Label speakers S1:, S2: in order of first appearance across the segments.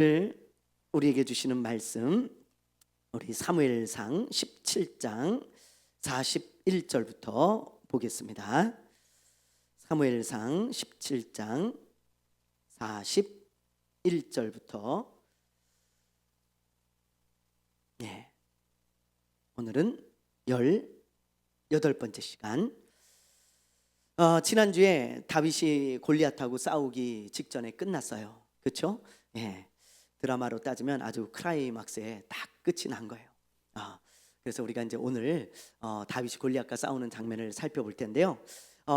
S1: 오늘 우리에게 주시는 말씀, 우리 사무엘상 17장 41절부터 보겠습니다. 사무엘상 17장 41절부터 오늘은 18번째 시간. 지난주에 다윗이 골리앗하고 싸우기 직전에 끝났어요. 그렇죠? 드라마로 따지면 아주 클라이막스에 딱 끝이 난 거예요. 그래서 우리가 이제 오늘 다윗이 골리앗과 싸우는 장면을 살펴볼 텐데요.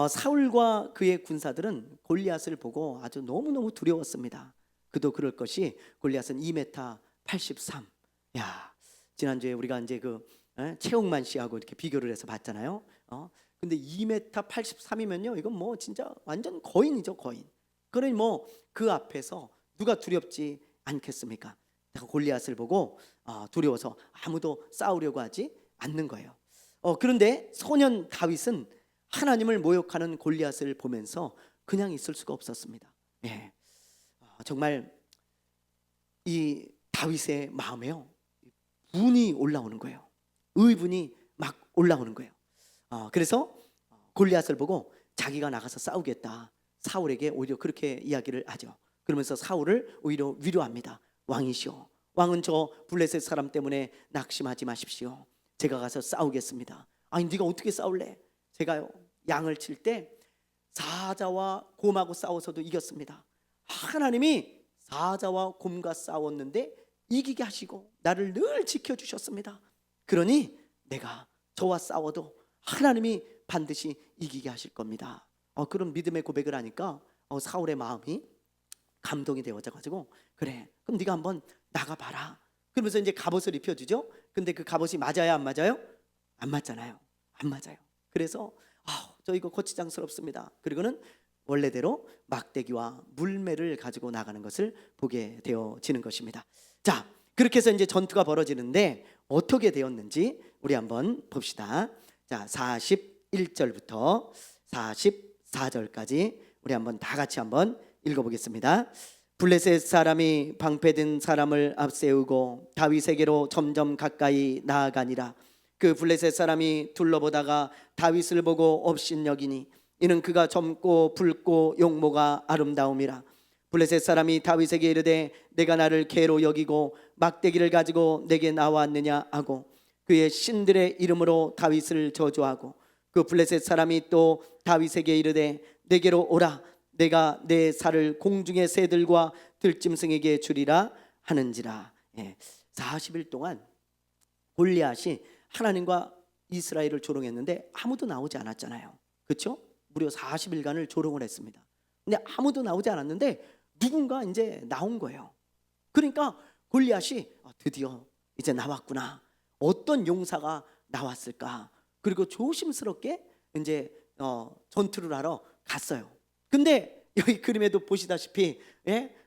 S1: 사울과 그의 군사들은 골리앗을 보고 아주 너무너무 두려웠습니다. 그도 그럴 것이 골리앗은 2m 83. 지난주에 우리가 이제 최홍만 씨하고 이렇게 비교를 해서 봤잖아요. 근데 2m 83이면요, 이건 뭐 진짜 완전 거인이죠, 거인. 그러니 뭐 그 앞에서 누가 두렵지 않겠습니까? 골리앗을 보고 두려워서 아무도 싸우려고 하지 않는 거예요. 그런데 소년 다윗은 하나님을 모욕하는 골리앗을 보면서 그냥 있을 수가 없었습니다. 정말 이 다윗의 마음에요, 분이 올라오는 거예요. 의분이 막 올라오는 거예요. 그래서 골리앗을 보고 자기가 나가서 싸우겠다, 사울에게 오히려 그렇게 이야기를 하죠. 그러면서 사울을 오히려 위로합니다. 왕이시오, 왕은 저 블레셋 사람 때문에 낙심하지 마십시오. 제가 가서 싸우겠습니다. 아니, 네가 어떻게 싸울래? 제가요, 양을 칠 때 사자와 곰하고 싸워서도 이겼습니다. 하나님이 사자와 곰과 싸웠는데 이기게 하시고 나를 늘 지켜주셨습니다. 그러니 내가 저와 싸워도 하나님이 반드시 이기게 하실 겁니다. 그런 믿음의 고백을 하니까 사울의 마음이 감동이 되어져가지고, 그래, 그럼 네가 한번 나가봐라. 그러면서 이제 갑옷을 입혀주죠. 근데 그 갑옷이 맞아요, 안 맞아요? 안 맞잖아요. 안 맞아요. 그래서 저 이거 거치장스럽습니다. 그리고는 원래대로 막대기와 물매를 가지고 나가는 것을 보게 되어지는 것입니다. 자, 그렇게 해서 이제 전투가 벌어지는데 어떻게 되었는지 우리 한번 봅시다. 자, 41절부터 44절까지 우리 한번 다 같이 한번 읽어보겠습니다. 블레셋 사람이 방패든 사람을 앞세우고 다윗에게로 점점 가까이 나아가니라. 그 블레셋 사람이 둘러보다가 다윗을 보고 업신여기니 이는 그가 젊고 붉고 용모가 아름다움이라. 블레셋 사람이 다윗에게 이르되 내가 나를 개로 여기고 막대기를 가지고 내게 나왔느냐 하고 그의 신들의 이름으로 다윗을 저주하고, 그 블레셋 사람이 또 다윗에게 이르되 내게로 오라, 내가 내 살을 공중의 새들과 들짐승에게 주리라 하는지라. 40일 동안 골리앗이 하나님과 이스라엘을 조롱했는데 아무도 나오지 않았잖아요. 그렇죠? 무려 40일간을 조롱을 했습니다. 근데 아무도 나오지 않았는데 누군가 이제 나온 거예요. 그러니까 골리앗이 드디어 이제 나왔구나, 어떤 용사가 나왔을까. 그리고 조심스럽게 이제 전투를 하러 갔어요. 근데 여기 그림에도 보시다시피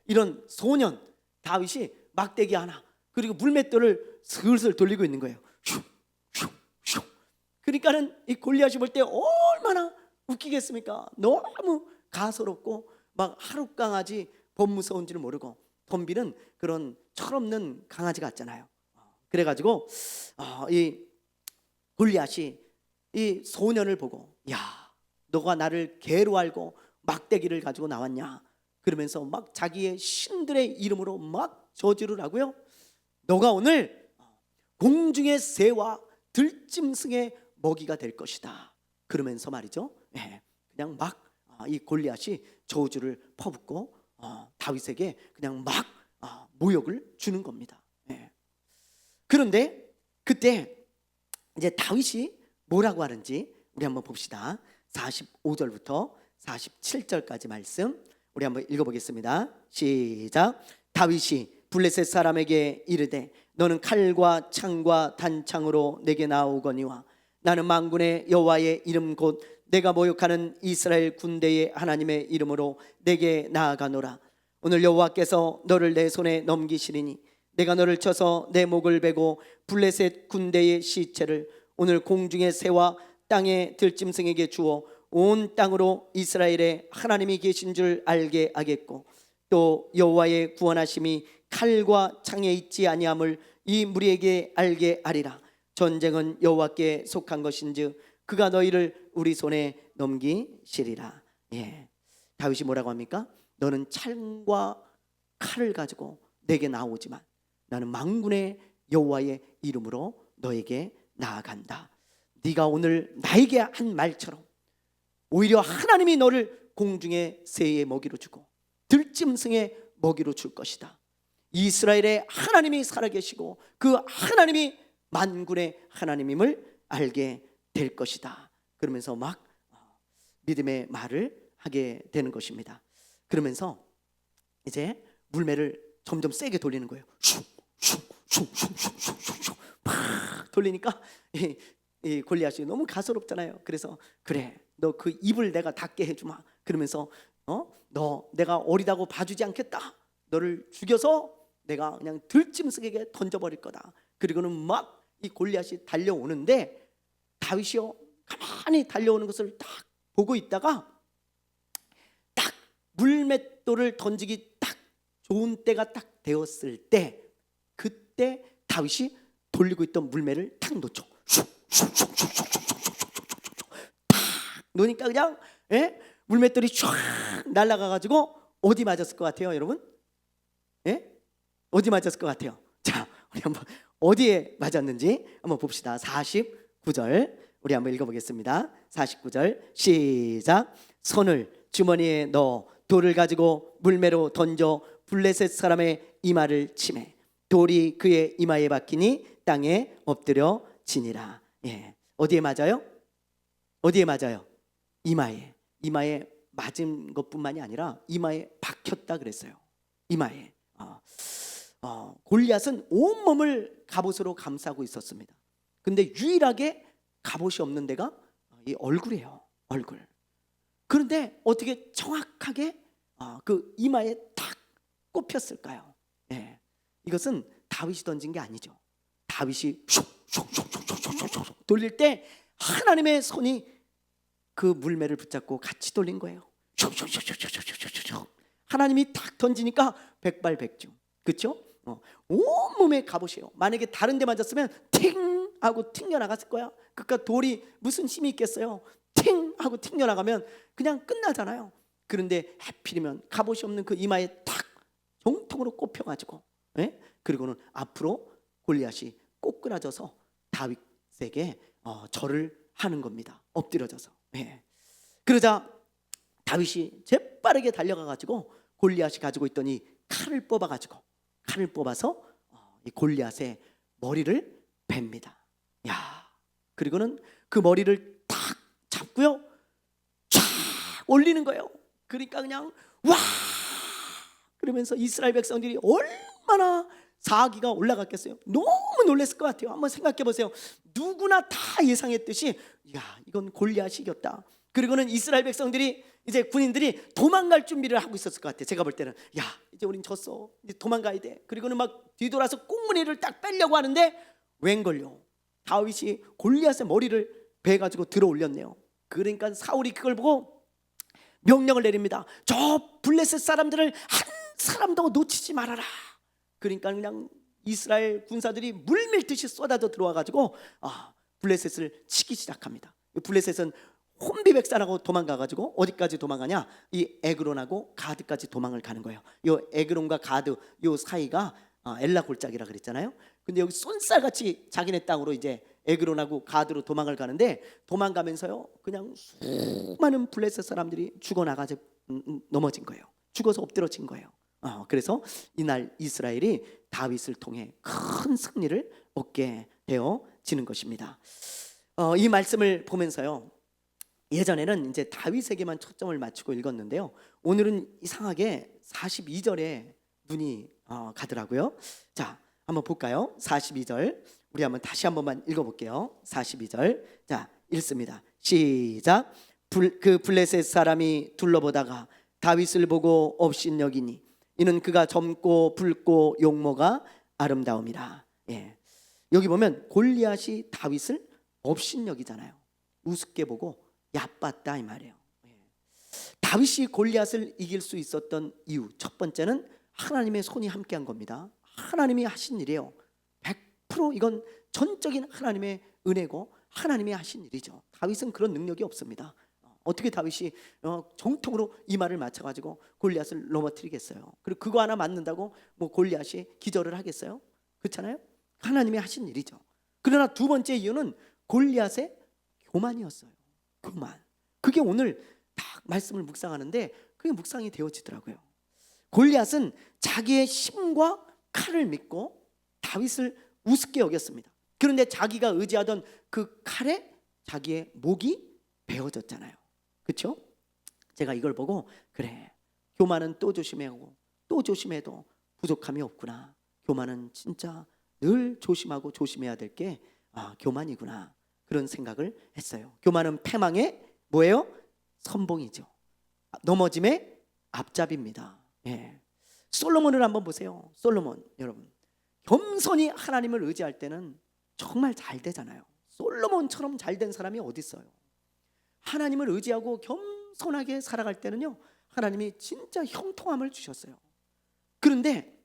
S1: 이런 소년 다윗이 막대기 하나 그리고 물맷돌을 슬슬 돌리고 있는 거예요. 슉슉슉. 그러니까는 이 골리앗이 볼 때 얼마나 웃기겠습니까? 너무 가소롭고 막 하룻강아지 범무서운지를 모르고 덤비는 그런 철없는 강아지 같잖아요. 그래가지고 이 골리앗이 이 소년을 보고, 야, 너가 나를 개로 알고 막대기를 가지고 나왔냐? 그러면서 막 자기의 신들의 이름으로 막 저주를 하고요. 너가 오늘 공중의 새와 들짐승의 먹이가 될 것이다. 그러면서 말이죠, 그냥 막 이 골리앗이 저주를 퍼붓고 다윗에게 그냥 막 모욕을 주는 겁니다. 그런데 그때 이제 다윗이 뭐라고 하는지 우리 한번 봅시다. 45절부터 47절까지 말씀 우리 한번 읽어보겠습니다. 시작. 다윗이 블레셋 사람에게 이르되 너는 칼과 창과 단창으로 내게 나오거니와 나는 만군의 여호와의 이름 곧 내가 모욕하는 이스라엘 군대의 하나님의 이름으로 내게 나아가노라. 오늘 여호와께서 너를 내 손에 넘기시리니 내가 너를 쳐서 내 목을 베고 블레셋 군대의 시체를 오늘 공중의 새와 땅의 들짐승에게 주어 온 땅으로 이스라엘에 하나님이 계신 줄 알게 하겠고 또 여호와의 구원하심이 칼과 창에 있지 아니함을 이 무리에게 알게 하리라. 전쟁은 여호와께 속한 것인즉 그가 너희를 우리 손에 넘기시리라. 예. 다윗이 뭐라고 합니까? 너는 창과 칼을 가지고 내게 나오지만 나는 만군의 여호와의 이름으로 너에게 나아간다. 네가 오늘 나에게 한 말처럼 오히려 하나님이 너를 공중의 새의 먹이로 주고 들짐승의 먹이로 줄 것이다. 이스라엘의 하나님이 살아계시고 그 하나님이 만군의 하나님임을 알게 될 것이다. 그러면서 막 믿음의 말을 하게 되는 것입니다. 그러면서 이제 물매를 점점 세게 돌리는 거예요. 슉슉슉슉슉슉슉 팍 돌리니까 이 골리앗이 너무 가소롭잖아요. 그래서 그래, 너 그 입을 내가 닫게 해주마. 그러면서 너 내가 어리다고 봐주지 않겠다. 너를 죽여서 내가 그냥 들짐승에게 던져버릴 거다. 그리고는 막 이 골리앗이 달려오는데 다윗이요 가만히 달려오는 것을 딱 보고 있다가 딱 물맷돌을 던지기 딱 좋은 때가 딱 되었을 때 그때 다윗이 돌리고 있던 물매를 탁 놓죠. 탁 놓으니까 그냥 물맷돌이 쫙 날아가가지고 어디 맞았을 것 같아요, 여러분? 어디 맞았을 것 같아요? 자, 우리 한번 어디에 맞았는지 한번 봅시다. 49절 우리 한번 읽어보겠습니다. 49절 시작. 손을 주머니에 넣어 돌을 가지고 물매로 던져 블레셋 사람의 이마를 치매 돌이 그의 이마에 박히니 땅에 엎드려 지니라. 예. 어디에 맞아요? 어디에 맞아요? 이마에. 이마에 맞은 것뿐만이 아니라 이마에 박혔다 그랬어요. 이마에. 골리앗은 온몸을 갑옷으로 감싸고 있었습니다. 근데 유일하게 갑옷이 없는 데가 이 얼굴이에요. 얼굴. 그런데 어떻게 정확하게 그 이마에 탁 꼽혔을까요? 예. 이것은 다윗이 던진 게 아니죠. 다윗이 슉슉슉슉슉슉 돌릴 때 하나님의 손이 그 물매를 붙잡고 같이 돌린 거예요. 슉슉슉슉슉슉슉슉 하나님이 탁 던지니까 백발백중. 그렇죠? 온몸에 갑옷이에요. 만약에 다른 데 맞았으면 팅 하고 튕겨나갔을 거야. 그러니까 돌이 무슨 힘이 있겠어요? 팅 하고 튕겨나가면 그냥 끝나잖아요. 그런데 하필이면 갑옷이 없는 그 이마에 탁 정통으로 꼽혀가지고 그리고는 앞으로 골리앗이 꼬꾸라져서 다윗에게 절을 하는 겁니다. 엎드려져서. 그러자 다윗이 재빠르게 달려가가지고 골리앗이 가지고 있던 이 칼을 뽑아서 이 골리앗의 머리를 뱁니다. 야, 그리고는 그 머리를 탁 잡고요, 쫙 올리는 거예요. 그러니까 그냥 와 그러면서 이스라엘 백성들이 얼마나 사기가 올라갔겠어요. 너무 놀랐을 것 같아요. 한번 생각해 보세요. 누구나 다 예상했듯이 야, 이건 골리앗이 이겼다. 그리고는 이스라엘 백성들이 이제 군인들이 도망갈 준비를 하고 있었을 것 같아요. 제가 볼 때는 야, 이제 우린 졌어. 이제 도망가야 돼. 그리고는 막 뒤돌아서 꽁무니를 딱 빼려고 하는데 웬걸요, 다윗이 골리앗의 머리를 베가지고 들어 올렸네요. 그러니까 사울이 그걸 보고 명령을 내립니다. 저 블레셋 사람들을 한 사람도 놓치지 말아라. 그러니까 그냥 이스라엘 군사들이 물밀듯이 쏟아져 들어와가지고 블레셋을 치기 시작합니다. 블레셋은 혼비백산하고 도망가가지고 어디까지 도망가냐? 이 에그론하고 가드까지 도망을 가는 거예요. 이 에그론과 가드 이 사이가 엘라 골짜기라 그랬잖아요. 근데 여기 쏜살같이 자기네 땅으로 이제 에그론하고 가드로 도망을 가는데 도망가면서요 그냥 수많은 블레셋 사람들이 죽어나가서 넘어진 거예요. 죽어서 엎드러진 거예요. 그래서 이날 이스라엘이 다윗을 통해 큰 승리를 얻게 되어지는 것입니다. 이 말씀을 보면서요, 예전에는 이제 다윗에게만 초점을 맞추고 읽었는데요, 오늘은 이상하게 42절에 눈이 가더라고요. 자, 한번 볼까요? 42절 우리 한번 다시 한 번만 읽어볼게요. 42절 자, 읽습니다. 시작. 그 블레셋 사람이 둘러보다가 다윗을 보고 업신여기니 이는 그가 젊고 붉고 용모가 아름다움이라. 여기 보면 골리앗이 다윗을 업신여기잖아요. 우습게 보고 얕봤다 이 말이에요. 다윗이 골리앗을 이길 수 있었던 이유 첫 번째는 하나님의 손이 함께한 겁니다. 하나님이 하신 일이에요. 100% 이건 전적인 하나님의 은혜고 하나님이 하신 일이죠. 다윗은 그런 능력이 없습니다. 어떻게 다윗이 정통으로 이 말을 맞춰가지고 골리앗을 넘어뜨리겠어요? 그리고 그거 하나 맞는다고 뭐 골리앗이 기절을 하겠어요? 그렇잖아요. 하나님이 하신 일이죠. 그러나 두 번째 이유는 골리앗의 교만이었어요. 교만. 그게 오늘 딱 말씀을 묵상하는데 그게 묵상이 되어지더라고요. 골리앗은 자기의 힘과 칼을 믿고 다윗을 우습게 여겼습니다. 그런데 자기가 의지하던 그 칼에 자기의 목이 베어졌잖아요. 그렇죠? 제가 이걸 보고 그래, 교만은 또 조심해야 하고 또 조심해도 부족함이 없구나. 교만은 진짜 늘 조심하고 조심해야 될 게 교만이구나. 그런 생각을 했어요. 교만은 패망의 뭐예요? 선봉이죠. 넘어짐의 앞잡이입니다. 예. 솔로몬을 한번 보세요. 솔로몬 여러분, 겸손히 하나님을 의지할 때는 정말 잘 되잖아요. 솔로몬처럼 잘 된 사람이 어디 있어요? 하나님을 의지하고 겸손하게 살아갈 때는요, 하나님이 진짜 형통함을 주셨어요. 그런데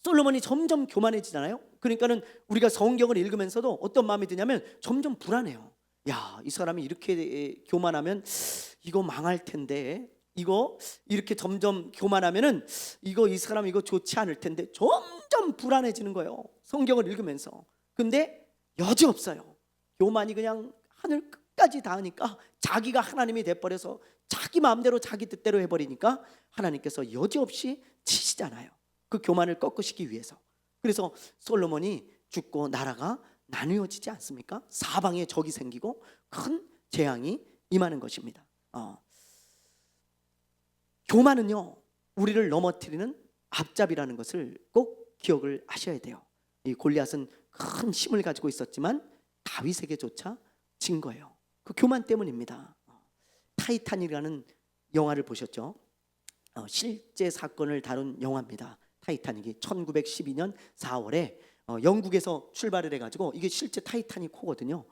S1: 솔로몬이 점점 교만해지잖아요. 그러니까는 우리가 성경을 읽으면서도 어떤 마음이 드냐면 점점 불안해요. 야, 이 사람이 이렇게 교만하면 이거 망할 텐데, 이거 이렇게 점점 교만하면은 이 사람 이거 좋지 않을 텐데, 점점 불안해지는 거예요. 성경을 읽으면서. 근데 여지없어요. 교만이 그냥 하늘 끝까지 닿으니까 자기가 하나님이 돼버려서 자기 마음대로 자기 뜻대로 해버리니까 하나님께서 여지없이 치시잖아요. 그 교만을 꺾으시기 위해서. 그래서 솔로몬이 죽고 나라가 나누어지지 않습니까? 사방에 적이 생기고 큰 재앙이 임하는 것입니다. 교만은요, 우리를 넘어뜨리는 앞잡이라는 것을 꼭 기억을 하셔야 돼요. 이 골리앗은 큰 힘을 가지고 있었지만 다윗에게조차 진 거예요. 그 교만 때문입니다. 타이타닉이라는 영화를 보셨죠? 실제 사건을 다룬 영화입니다. 타이타닉이 1912년 4월에 영국에서 출발을 해가지고, 이게 실제 타이타닉 호거든요.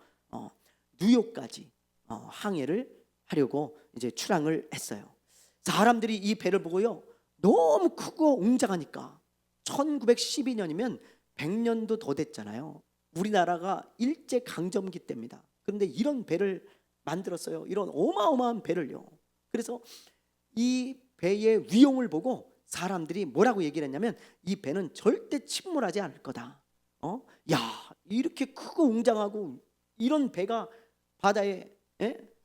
S1: 뉴욕까지 항해를 하려고 이제 출항을 했어요. 사람들이 이 배를 보고요, 너무 크고 웅장하니까 1912년이면 100년도 더 됐잖아요. 우리나라가 일제 강점기 때입니다. 그런데 이런 배를 만들었어요. 이런 어마어마한 배를요. 그래서 이 배의 위용을 보고 사람들이 뭐라고 얘기를 했냐면, 이 배는 절대 침몰하지 않을 거다. 야, 이렇게 크고 웅장하고 이런 배가 바다에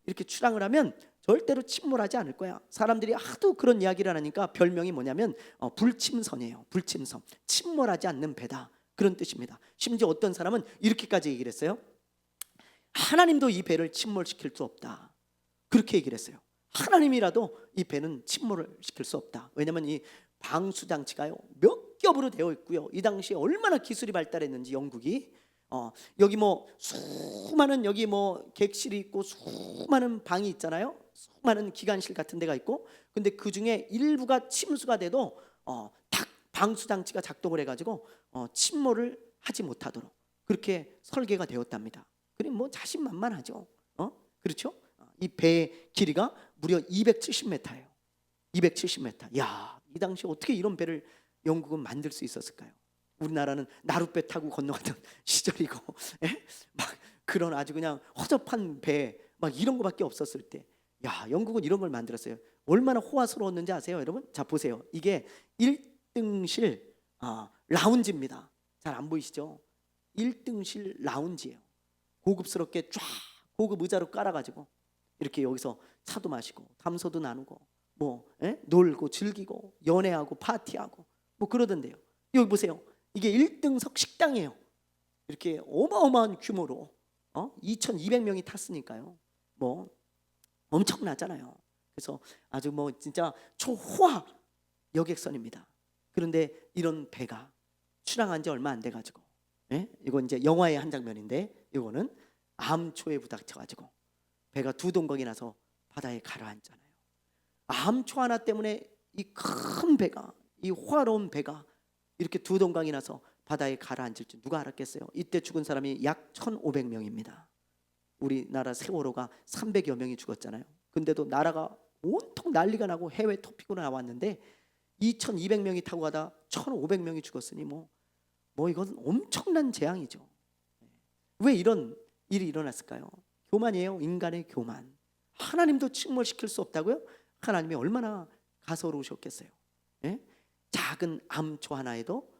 S1: 이렇게 출항을 하면 절대로 침몰하지 않을 거야. 사람들이 하도 그런 이야기를 하니까 별명이 뭐냐면 불침선이에요. 불침선. 침몰하지 않는 배다. 그런 뜻입니다. 심지어 어떤 사람은 이렇게까지 얘기를 했어요. 하나님도 이 배를 침몰시킬 수 없다. 그렇게 얘기를 했어요. 하나님이라도 이 배는 침몰을 시킬 수 없다. 왜냐하면 이 방수 장치가요, 몇 겹으로 되어 있고요. 이 당시에 얼마나 기술이 발달했는지 영국이 여기 뭐 수많은 여기 뭐 객실이 있고 수많은 방이 있잖아요. 수많은 기관실 같은 데가 있고, 근데 그 중에 일부가 침수가 돼도 딱 방수 장치가 작동을 해가지고 침몰을 하지 못하도록 그렇게 설계가 되었답니다. 그래 뭐 자신만만하죠. 그렇죠? 이 배의 길이가 무려 270m예요. 270m. 야, 이 당시 어떻게 이런 배를 영국은 만들 수 있었을까요? 우리나라는 나룻배 타고 건너가던 시절이고, 막 그런 아주 그냥 허접한 배 막 이런 거밖에 없었을 때, 야, 영국은 이런 걸 만들었어요. 얼마나 호화스러웠는지 아세요, 여러분? 자, 보세요. 이게 1등실 라운지입니다. 잘 안 보이시죠? 1등실 라운지예요. 고급스럽게 쫙 고급 의자로 깔아가지고 이렇게 여기서 차도 마시고 담소도 나누고 뭐 놀고 즐기고 연애하고 파티하고 뭐 그러던데요. 여기 보세요. 이게 1등석 식당이에요. 이렇게 어마어마한 규모로 2,200명이 탔으니까요. 뭐 엄청나잖아요. 그래서 아주 뭐 진짜 초호화 여객선입니다. 그런데 이런 배가 출항한 지 얼마 안 돼가지고, 이건 이제 영화의 한 장면인데, 이거는 암초에 부닥쳐가지고 배가 두 동강이 나서 바다에 가라앉잖아요. 암초 하나 때문에 이 큰 배가, 이 호화로운 배가 이렇게 두 동강이 나서 바다에 가라앉을 줄 누가 알았겠어요? 이때 죽은 사람이 약 1,500명입니다. 우리나라 세월호가 300여 명이 죽었잖아요. 근데도 나라가 온통 난리가 나고 해외 토픽으로 나왔는데 2,200명이 타고 가다 1,500명이 죽었으니 뭐 이건 엄청난 재앙이죠. 왜 이런 일이 일어났을까요? 교만이에요. 인간의 교만. 하나님도 침몰시킬 수 없다고요? 하나님이 얼마나 가소로우셨겠어요. 예? 작은 암초 하나에도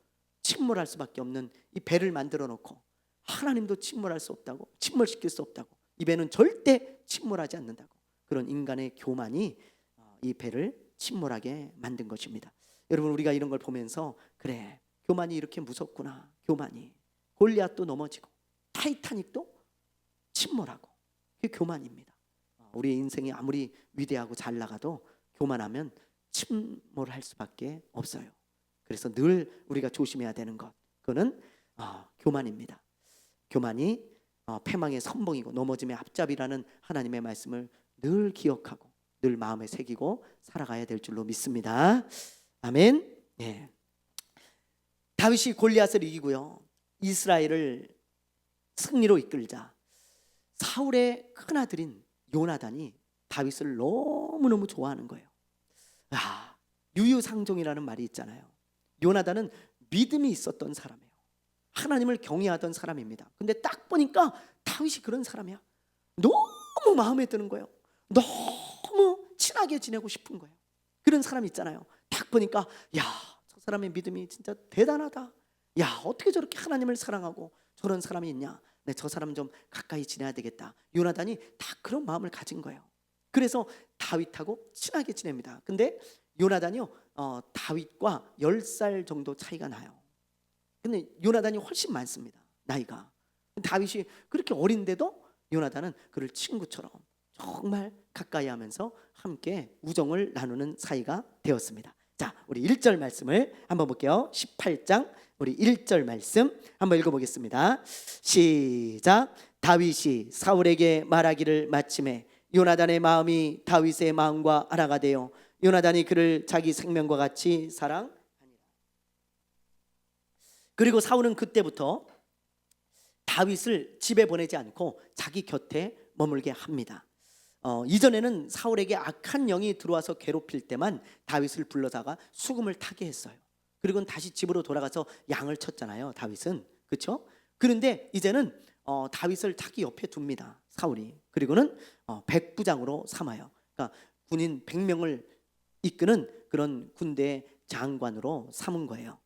S1: 침몰할 수밖에 없는 이 배를 만들어 놓고 하나님도 침몰할 수 없다고, 침몰시킬 수 없다고, 이 배는 절대 침몰하지 않는다고, 그런 인간의 교만이 이 배를 침몰하게 만든 것입니다. 여러분, 우리가 이런 걸 보면서 그래, 교만이 이렇게 무섭구나. 교만이. 골리앗도 넘어지고 타이타닉도 침몰하고, 그게 교만입니다. 우리의 인생이 아무리 위대하고 잘 나가도 교만하면 침몰할 수밖에 없어요. 그래서 늘 우리가 조심해야 되는 것, 그거는 교만입니다. 교만이 패망의 선봉이고 넘어짐의 앞잡이라는 하나님의 말씀을 늘 기억하고 늘 마음에 새기고 살아가야 될 줄로 믿습니다. 아멘. 예. 다윗이 골리앗을 이기고요, 이스라엘을 승리로 이끌자 사울의 큰아들인 요나단이 다윗을 너무너무 좋아하는 거예요. 유유상종이라는 말이 있잖아요. 요나단은 믿음이 있었던 사람이에요. 하나님을 경외하던 사람입니다. 근데 딱 보니까 다윗이 그런 사람이야. 너무 마음에 드는 거예요. 너무 친하게 지내고 싶은 거예요. 그런 사람 있잖아요. 딱 보니까 야, 저 사람의 믿음이 진짜 대단하다. 야, 어떻게 저렇게 하나님을 사랑하고 저런 사람이 있냐. 네, 저 사람 좀 가까이 지내야 되겠다. 요나단이 다 그런 마음을 가진 거예요. 그래서 다윗하고 친하게 지냅니다. 근데 요나단이요, 다윗과 10살 정도 차이가 나요. 근데 요나단이 훨씬 많습니다, 나이가. 다윗이 그렇게 어린데도 요나단은 그를 친구처럼 정말 가까이 하면서 함께 우정을 나누는 사이가 되었습니다. 자, 우리 1절 말씀을 한번 볼게요. 18장 우리 1절 말씀 한번 읽어보겠습니다. 시작. 다윗이 사울에게 말하기를 마침에 요나단의 마음이 다윗의 마음과 하나가 되어 요나단이 그를 자기 생명과 같이 사랑하니라. 그리고 사울은 그때부터 다윗을 집에 보내지 않고 자기 곁에 머물게 합니다. 이전에는 사울에게 악한 영이 들어와서 괴롭힐 때만 다윗을 불러다가 수금을 타게 했어요. 그리고 다시 집으로 돌아가서 양을 쳤잖아요, 다윗은. 그렇죠? 그런데 이제는 다윗을 자기 옆에 둡니다, 사울이. 그리고는 백부장으로 삼아요. 그러니까 군인 100명을 이끄는 그런 군대 장관으로 삼은 거예요.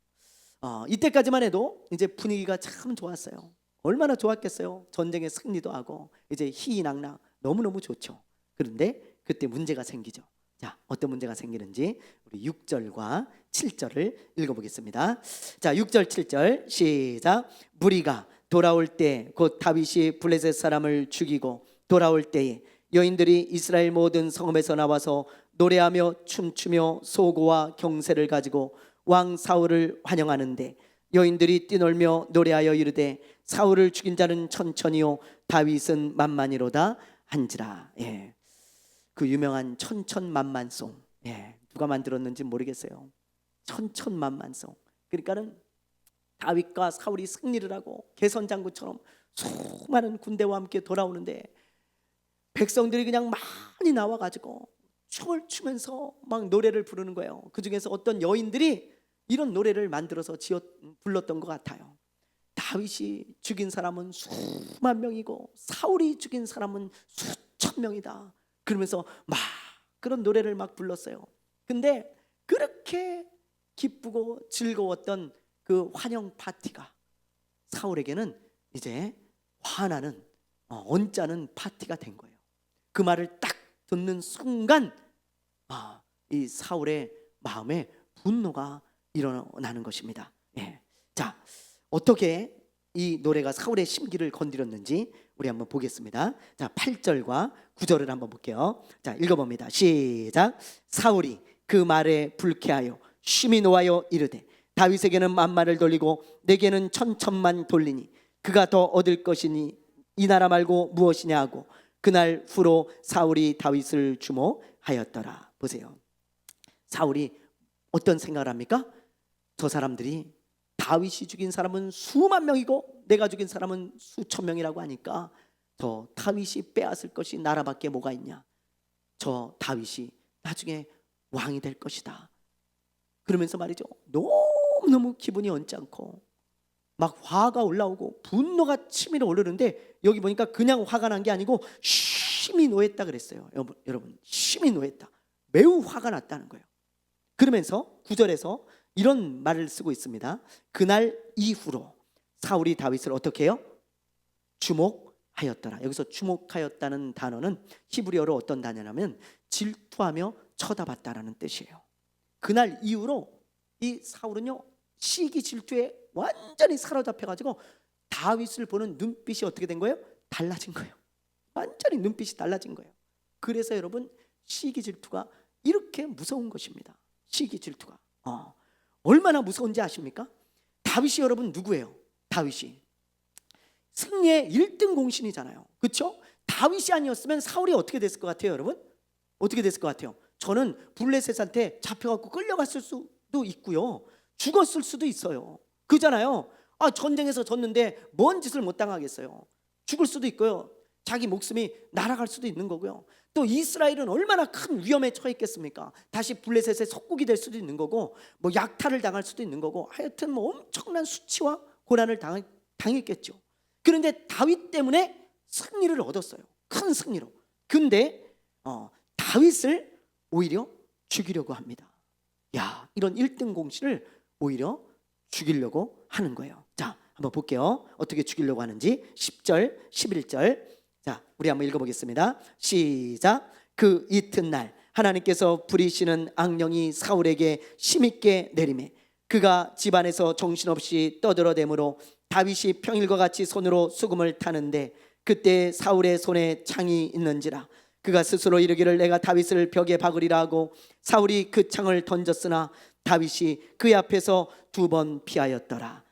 S1: 이때까지만 해도 이제 분위기가 참 좋았어요. 얼마나 좋았겠어요. 전쟁에 승리도 하고 이제 희희낙낙 너무너무 좋죠. 그런데 그때 문제가 생기죠. 자, 어떤 문제가 생기는지 우리 6절과 7절을 읽어보겠습니다. 자, 6절 7절 시작. 무리가 돌아올 때 곧 다윗이 블레셋 사람을 죽이고 돌아올 때에 여인들이 이스라엘 모든 성읍에서 나와서 노래하며 춤추며 소고와 경세를 가지고 왕 사울을 환영하는데 여인들이 뛰놀며 노래하여 이르되 사울을 죽인 자는 천천히요 다윗은 만만이로다 한지라. 예. 그 유명한 천천만만송. 예. 누가 만들었는지 모르겠어요. 천천만만송. 그러니까는 다윗과 사울이 승리를 하고 개선장구처럼 수많은 군대와 함께 돌아오는데 백성들이 그냥 많이 나와가지고 춤을 추면서 막 노래를 부르는 거예요. 그 중에서 어떤 여인들이 이런 노래를 만들어서 불렀던 것 같아요. 다윗이 죽인 사람은 수만 명이고 사울이 죽인 사람은 수천 명이다. 그러면서 막 그런 노래를 막 불렀어요. 근데 그렇게 기쁘고 즐거웠던 그 환영 파티가 사울에게는 이제 화나는 언짢은 파티가 된 거예요. 그 말을 딱 듣는 순간 이 사울의 마음에 분노가 일어나는 것입니다. 예. 자, 어떻게 이 노래가 사울의 심기를 건드렸는지 우리 한번 보겠습니다. 자, 8절과 9절을 한번 볼게요. 자, 읽어봅니다. 시작. 사울이 그 말에 불쾌하여 심히 노하여 이르되 다윗에게는 만만을 돌리고 내게는 천천만 돌리니 그가 더 얻을 것이니 이 나라 말고 무엇이냐 하고 그날 후로 사울이 다윗을 주목하였더라. 보세요. 사울이 어떤 생각을 합니까? 저 사람들이 다윗이 죽인 사람은 수만 명이고 내가 죽인 사람은 수천 명이라고 하니까 저 다윗이 빼앗을 것이 나라밖에 뭐가 있냐. 저 다윗이 나중에 왕이 될 것이다. 그러면서 말이죠, 너무너무 기분이 언짢고 막 화가 올라오고 분노가 치밀어 오르는데, 여기 보니까 그냥 화가 난 게 아니고 심히 노했다 그랬어요. 여러분, 심히 노했다, 매우 화가 났다는 거예요. 그러면서 9절에서 이런 말을 쓰고 있습니다. 그날 이후로 사울이 다윗을 어떻게 해요? 주목하였더라. 여기서 주목하였다는 단어는 히브리어로 어떤 단어냐면 질투하며 쳐다봤다라는 뜻이에요. 그날 이후로 이 사울은요, 시기 질투에 완전히 사로잡혀가지고 다윗을 보는 눈빛이 어떻게 된 거예요? 달라진 거예요. 완전히 눈빛이 달라진 거예요. 그래서 여러분, 시기 질투가 이렇게 무서운 것입니다. 시기 질투가 얼마나 무서운지 아십니까? 다윗이 여러분 누구예요? 다윗이 승리의 1등 공신이잖아요. 그렇죠? 다윗이 아니었으면 사울이 어떻게 됐을 것 같아요, 여러분? 어떻게 됐을 것 같아요? 저는 블레셋한테 잡혀갖고 끌려갔을 수도 있고요, 죽었을 수도 있어요. 그잖아요. 전쟁에서 졌는데 뭔 짓을 못 당하겠어요. 죽을 수도 있고요, 자기 목숨이 날아갈 수도 있는 거고요. 또 이스라엘은 얼마나 큰 위험에 처했겠습니까? 다시 블레셋의 속국이 될 수도 있는 거고, 뭐 약탈을 당할 수도 있는 거고, 하여튼 뭐 엄청난 수치와 고난을 당했겠죠. 그런데 다윗 때문에 승리를 얻었어요. 큰 승리로. 근데 다윗을 오히려 죽이려고 합니다. 야, 이런 1등 공신을 오히려 죽이려고 하는 거예요. 자, 한번 볼게요. 어떻게 죽이려고 하는지. 10절, 11절. 자, 우리 한번 읽어보겠습니다. 시작. 그 이튿날 하나님께서 부리시는 악령이 사울에게 심있게 내리매 그가 집안에서 정신없이 떠들어대므로 다윗이 평일과 같이 손으로 수금을 타는데 그때 사울의 손에 창이 있는지라 그가 스스로 이르기를 내가 다윗을 벽에 박으리라 하고 사울이 그 창을 던졌으나 다윗이 그의 앞에서 2번 피하였더라.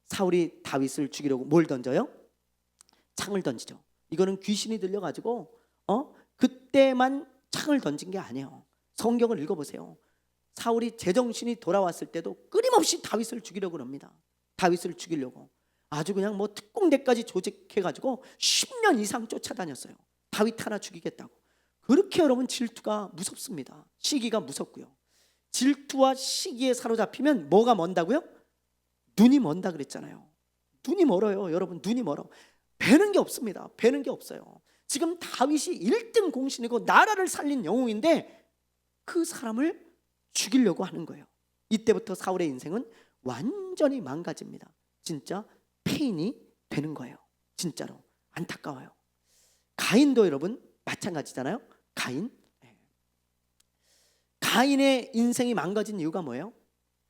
S1: 사울이 다윗을 죽이려고 뭘 던져요? 창을 던지죠. 이거는 귀신이 들려가지고 그때만 창을 던진 게 아니에요. 성경을 읽어보세요. 사울이 제정신이 돌아왔을 때도 끊임없이 다윗을 죽이려고 합니다. 다윗을 죽이려고 아주 그냥 뭐 특공대까지 조직해가지고 10년 이상 쫓아다녔어요. 다윗 하나 죽이겠다고. 그렇게 여러분, 질투가 무섭습니다. 시기가 무섭고요. 질투와 시기에 사로잡히면 뭐가 먼다고요? 눈이 먼다 그랬잖아요. 눈이 멀어요. 여러분, 눈이 멀어. 배는 게 없습니다. 배는 게 없어요. 지금 다윗이 1등 공신이고 나라를 살린 영웅인데 그 사람을 죽이려고 하는 거예요. 이때부터 사울의 인생은 완전히 망가집니다. 진짜 폐인이 되는 거예요. 진짜로 안타까워요. 가인도 여러분 마찬가지잖아요. 가인의 인생이 망가진 이유가 뭐예요?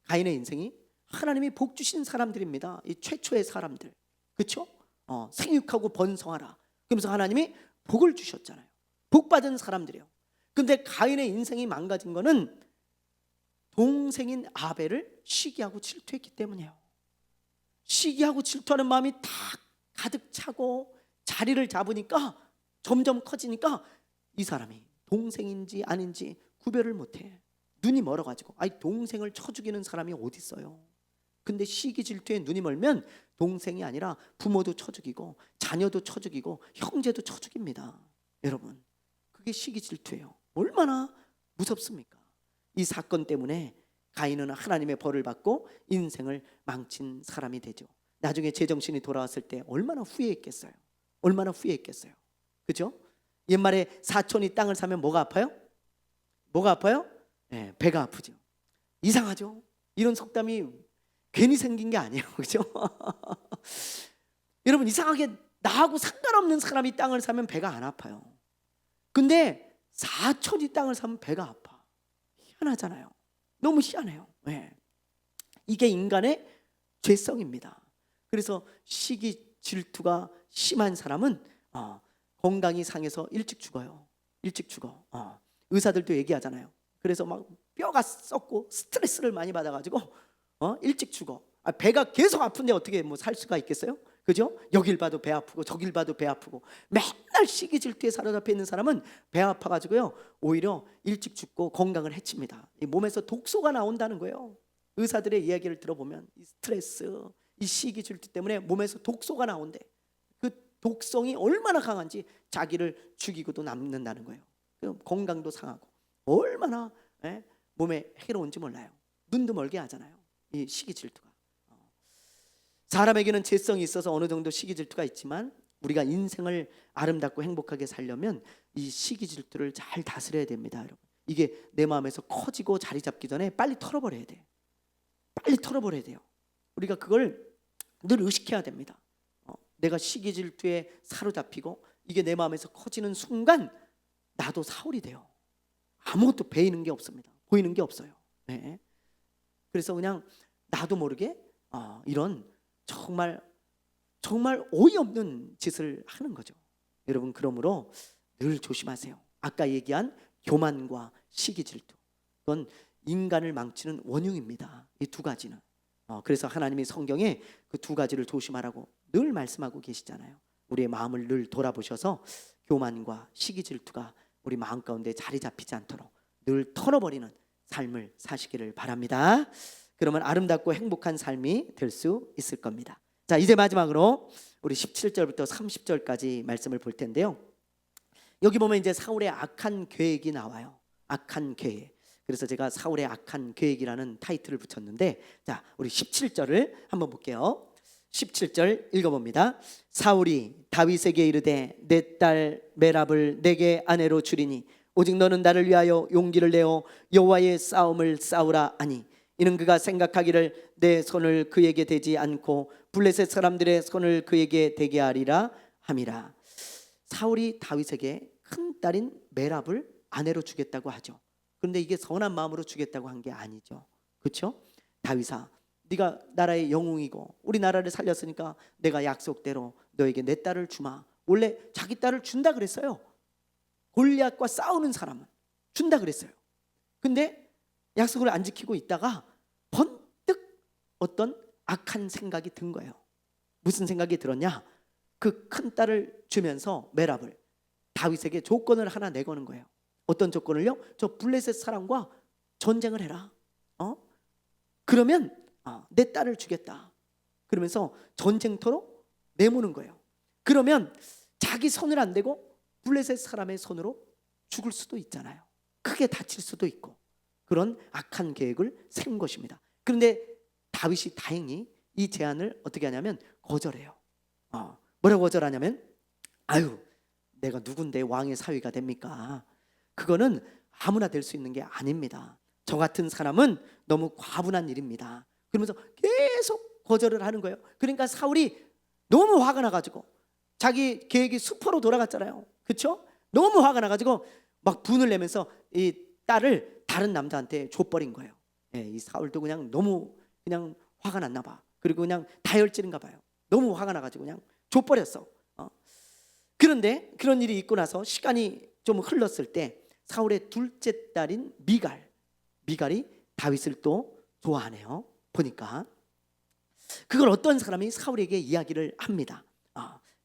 S1: 가인의 인생이 하나님이 복 주신 사람들입니다. 이 최초의 사람들, 그렇죠? 생육하고 번성하라 그러면서 하나님이 복을 주셨잖아요. 복 받은 사람들이요. 근데 가인의 인생이 망가진 거는 동생인 아벨을 시기하고 질투했기 때문이에요. 시기하고 질투하는 마음이 다 가득 차고 자리를 잡으니까 점점 커지니까 이 사람이 동생인지 아닌지 구별을 못해. 눈이 멀어가지고 동생을 쳐 죽이는 사람이 어디 있어요? 근데 시기 질투에 눈이 멀면 동생이 아니라 부모도 쳐 죽이고 자녀도 쳐 죽이고 형제도 쳐 죽입니다. 여러분, 그게 시기 질투예요. 얼마나 무섭습니까? 이 사건 때문에 가인은 하나님의 벌을 받고 인생을 망친 사람이 되죠. 나중에 제정신이 돌아왔을 때 얼마나 후회했겠어요. 얼마나 후회했겠어요. 그죠? 옛말에 사촌이 땅을 사면 뭐가 아파요? 뭐가 아파요? 배가 아프죠. 이상하죠? 이런 속담이 괜히 생긴 게 아니에요. 그죠? 여러분, 이상하게 나하고 상관없는 사람이 땅을 사면 배가 안 아파요. 근데 사촌이 땅을 사면 배가 아파. 희한하잖아요. 너무 희한해요. 이게 인간의 죄성입니다. 그래서 시기 질투가 심한 사람은 건강이 상해서 일찍 죽어요. 일찍 죽어. 의사들도 얘기하잖아요. 그래서 막 뼈가 썩고 스트레스를 많이 받아가지고 일찍 죽어. 배가 계속 아픈데 어떻게 뭐 살 수가 있겠어요? 그죠? 여길 봐도 배 아프고 저길 봐도 배 아프고 맨날 시기 질투에 사로잡혀 있는 사람은 배 아파가지고요 오히려 일찍 죽고 건강을 해칩니다. 이 몸에서 독소가 나온다는 거예요. 의사들의 이야기를 들어보면 이 스트레스, 이 시기 질투 때문에 몸에서 독소가 나온대. 그 독성이 얼마나 강한지 자기를 죽이고도 남는다는 거예요. 건강도 상하고 얼마나 몸에 해로운지 몰라요. 눈도 멀게 하잖아요. 이 시기 질투가. 사람에게는 재성이 있어서 어느 정도 시기 질투가 있지만 우리가 인생을 아름답고 행복하게 살려면 이 시기 질투를 잘 다스려야 됩니다, 여러분. 이게 내 마음에서 커지고 자리 잡기 전에 빨리 털어버려야 돼. 빨리 털어버려야 돼요. 우리가 그걸 늘 의식해야 됩니다. 내가 시기 질투에 사로잡히고 이게 내 마음에서 커지는 순간 나도 사울이 돼요. 아무것도 베이는 게 없습니다. 보이는 게 없어요. 네. 그래서 그냥 나도 모르게 이런 정말 어이없는 짓을 하는 거죠. 여러분, 그러므로 늘 조심하세요. 아까 얘기한 교만과 시기 질투, 그건 인간을 망치는 원흉입니다. 이 두 가지는. 그래서 하나님이 성경에 그 두 가지를 조심하라고 늘 말씀하고 계시잖아요. 우리의 마음을 늘 돌아보셔서 교만과 시기 질투가 우리 마음 가운데 자리 잡히지 않도록 늘 털어버리는 삶을 사시기를 바랍니다. 그러면 아름답고 행복한 삶이 될 수 있을 겁니다. 자, 이제 마지막으로 우리 17절부터 30절까지 말씀을 볼 텐데요. 여기 보면 이제 사울의 악한 계획이 나와요. 악한 계획. 그래서 제가 사울의 악한 계획이라는 타이틀을 붙였는데, 자, 우리 17절을 한번 볼게요. 17절 읽어봅니다. 사울이 다윗에게 이르되 내 딸 메랍을 내게 아내로 주리니 오직 너는 나를 위하여 용기를 내어 여호와의 싸움을 싸우라 하니 이는 그가 생각하기를 내 손을 그에게 대지 않고 블레셋 사람들의 손을 그에게 대게 하리라 함이라. 사울이 다윗에게 큰 딸인 메랍을 아내로 주겠다고 하죠. 그런데 이게 선한 마음으로 주겠다고 한 게 아니죠. 그렇죠? 다윗아, 네가 나라의 영웅이고 우리 나라를 살렸으니까 내가 약속대로 너에게 내 딸을 주마. 원래 자기 딸을 준다 그랬어요. 골리앗과 싸우는 사람은 준다 그랬어요. 근데 약속을 안 지키고 있다가 번뜩 어떤 악한 생각이 든 거예요. 무슨 생각이 들었냐? 그 큰 딸을 주면서 메랍을 다윗에게 조건을 하나 내거는 거예요. 어떤 조건을요? 저 블레셋 사람과 전쟁을 해라. 그러면 내 딸을 주겠다. 그러면서 전쟁터로 내모는 거예요. 그러면 자기 손을 안 대고 블레셋 사람의 손으로 죽을 수도 있잖아요. 크게 다칠 수도 있고 그런 악한 계획을 세운 것입니다. 그런데 다윗이 다행히 이 제안을 어떻게 하냐면 거절해요. 뭐라고 거절하냐면 아유, 내가 누군데 왕의 사위가 됩니까? 그거는 아무나 될 수 있는 게 아닙니다. 저 같은 사람은 너무 과분한 일입니다. 그러면서 계속 거절을 하는 거예요. 그러니까 사울이 너무 화가 나가지고 자기 계획이 수포로 돌아갔잖아요. 그렇죠? 너무 화가 나가지고 막 분을 내면서 이 딸을 다른 남자한테 줘버린 거예요. 이 사울도 그냥 너무 그냥 화가 났나 봐. 그리고 그냥 다혈질인가 봐요. 너무 화가 나가지고 그냥 줘버렸어. 그런데 그런 일이 있고 나서 시간이 좀 흘렀을 때 사울의 둘째 딸인 미갈이 다윗을 또 좋아하네요. 보니까 그걸 어떤 사람이 사울에게 이야기를 합니다.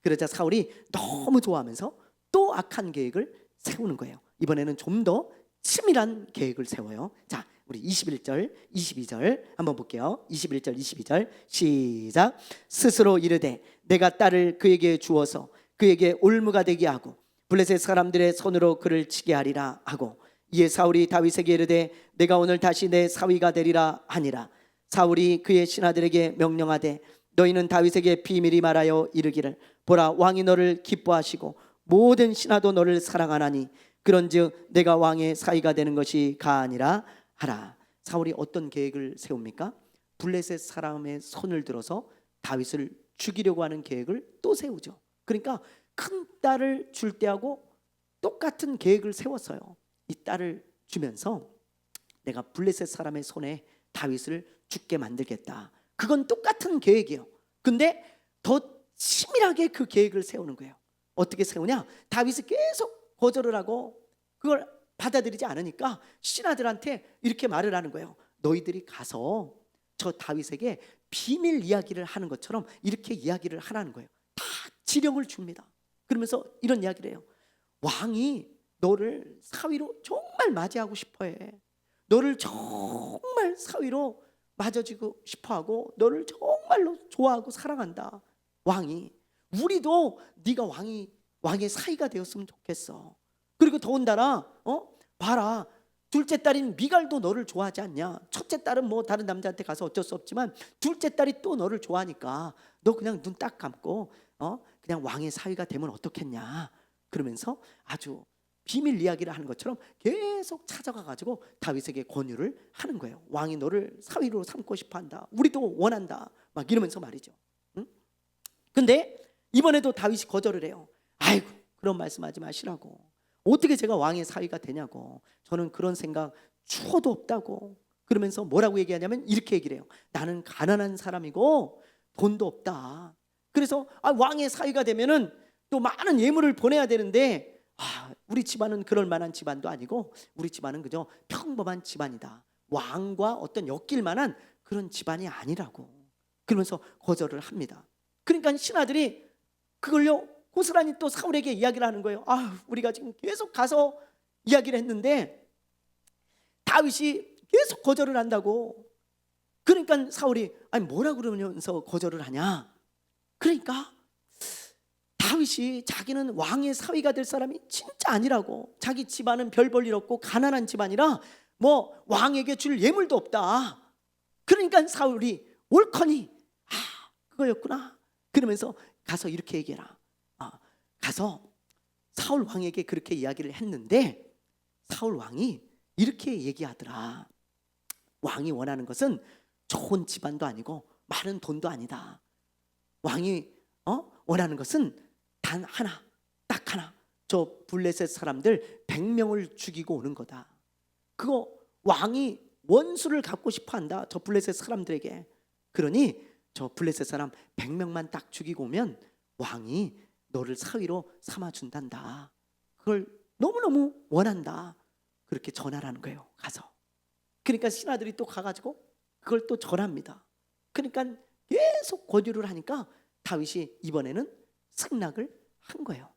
S1: 그러자 사울이 너무 좋아하면서 또 악한 계획을 세우는 거예요. 이번에는 좀 더 치밀한 계획을 세워요. 자, 우리 21절, 22절 한번 볼게요. 21절, 22절 시작. 스스로 이르되 내가 딸을 그에게 주어서 그에게 올무가 되게 하고 블레셋 사람들의 손으로 그를 치게 하리라 하고 이에 사울이 다윗에게 이르되 내가 오늘 다시 내 사위가 되리라 하니라. 사울이 그의 신하들에게 명령하되 너희는 다윗에게 비밀히 말하여 이르기를 보라, 왕이 너를 기뻐하시고 모든 신하도 너를 사랑하나니 그런즉 내가 왕의 사위가 되는 것이 가아니라 하라. 사울이 어떤 계획을 세웁니까? 블레셋 사람의 손을 들어서 다윗을 죽이려고 하는 계획을 또 세우죠. 그러니까 큰 딸을 줄 때하고 똑같은 계획을 세웠어요. 이 딸을 주면서 내가 블레셋 사람의 손에 다윗을 죽게 만들겠다. 그건 똑같은 계획이에요. 근데 더 치밀하게 그 계획을 세우는 거예요. 어떻게 세우냐? 다윗이 계속 거절을 하고 그걸 받아들이지 않으니까 신하들한테 이렇게 말을 하는 거예요. 너희들이 가서 저 다윗에게 비밀 이야기를 하는 것처럼 이렇게 이야기를 하라는 거예요. 다 지령을 줍니다. 그러면서 이런 이야기를 해요. 왕이 너를 사위로 정말 맞이하고 싶어해. 너를 정말 사위로 맞아주고 싶어하고 너를 정말로 좋아하고 사랑한다. 왕이 우리도 네가 왕의 사위가 되었으면 좋겠어. 그리고 더군다나 봐라, 둘째 딸인 미갈도 너를 좋아하지 않냐? 첫째 딸은 뭐 다른 남자한테 가서 어쩔 수 없지만 둘째 딸이 또 너를 좋아하니까 너 그냥 눈 딱 감고 그냥 왕의 사위가 되면 어떻겠냐? 그러면서 아주 비밀 이야기를 하는 것처럼 계속 찾아가 가지고 다윗에게 권유를 하는 거예요. 왕이 너를 사위로 삼고 싶어한다. 우리도 원한다. 막 이러면서 말이죠. 응? 근데 이번에도 다윗이 거절을 해요. 아이고, 그런 말씀하지 마시라고. 어떻게 제가 왕의 사위가 되냐고. 저는 그런 생각 추호도 없다고. 그러면서 뭐라고 얘기하냐면 이렇게 얘기를 해요. 나는 가난한 사람이고 돈도 없다. 그래서 왕의 사위가 되면은 또 많은 예물을 보내야 되는데 우리 집안은 그럴 만한 집안도 아니고 우리 집안은 그저 평범한 집안이다. 왕과 어떤 엮일 만한 그런 집안이 아니라고. 그러면서 거절을 합니다. 그러니까 신하들이 그걸요 고스란히 또 사울에게 이야기를 하는 거예요. 우리가 지금 계속 가서 이야기를 했는데 다윗이 계속 거절을 한다고. 그러니까 사울이 뭐라 그러면서 거절을 하냐? 그러니까 다윗이 자기는 왕의 사위가 될 사람이 진짜 아니라고. 자기 집안은 별 볼 일 없고 가난한 집안이라 뭐 왕에게 줄 예물도 없다. 그러니까 사울이 옳거니 그거였구나. 그러면서 가서 이렇게 얘기해라. 가서 사울 왕에게 그렇게 이야기를 했는데 사울 왕이 이렇게 얘기하더라. 왕이 원하는 것은 좋은 집안도 아니고 많은 돈도 아니다. 왕이 원하는 것은 단 하나, 딱 하나. 저 블레셋 사람들 100명을 죽이고 오는 거다. 그거 왕이 원수를 갚고 싶어한다. 저 블레셋 사람들에게. 그러니 저 블레셋 사람 100명만 딱 죽이고 오면 왕이 너를 사위로 삼아준단다. 그걸 너무너무 원한다. 그렇게 전하라는 거예요. 가서. 그러니까 신하들이 또 가가지고 그걸 또 전합니다. 그러니까 계속 권유를 하니까 다윗이 이번에는 승낙을 한 거예요.